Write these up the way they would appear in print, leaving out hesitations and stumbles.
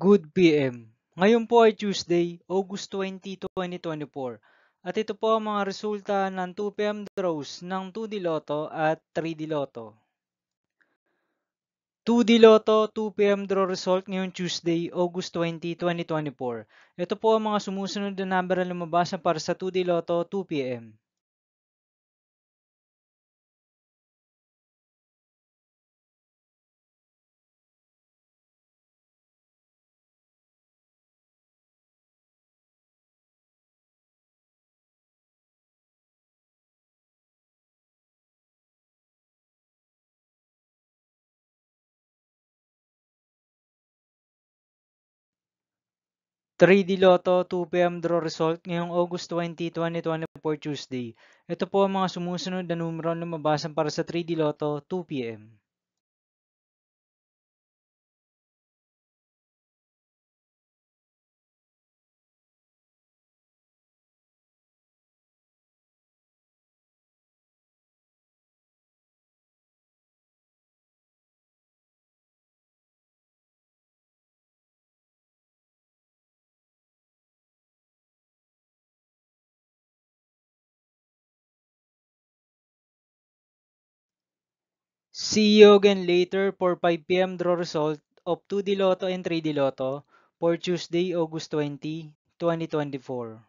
Good PM. Ngayon po ay Tuesday, August 20, 2024. At ito po ang mga resulta ng 2 PM draws ng 2D Lotto at 3D Lotto. 2D Lotto 2 PM draw result ngayong Tuesday, August 20, 2024. Ito po ang mga sumusunod na number na lumabas para sa 2D Lotto 2 PM. 3D Lotto 2 PM draw result ngayong August 20, 2024 Tuesday. Ito po ang mga sumusunod na numero na lumabas para sa 3D Lotto 2 PM. 'See you again later for 5 PM draw result of 2D Lotto and 3D Lotto for Tuesday, August 20, 2024.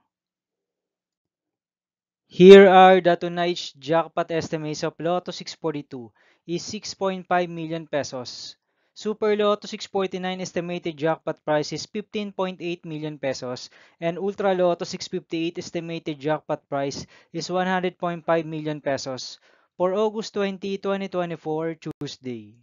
Here are the tonight's jackpot estimates of Lotto 642 is 6.5 million pesos. Super Lotto 649 estimated jackpot price is 15.8 million pesos and Ultra Lotto 658 estimated jackpot price is 100.5 million pesos for August 20, 2024 Tuesday.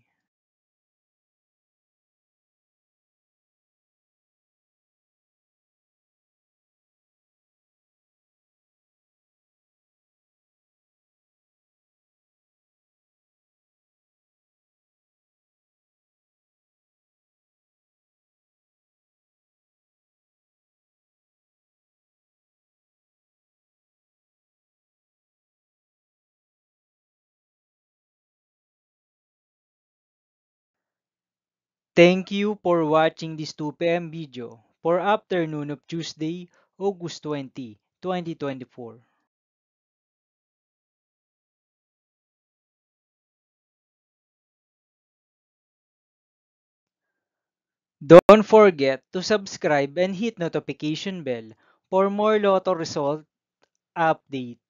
Thank you for watching this 2 PM video for afternoon of Tuesday, August 20, 2024. Don't forget to subscribe and hit notification bell for more Lotto result update.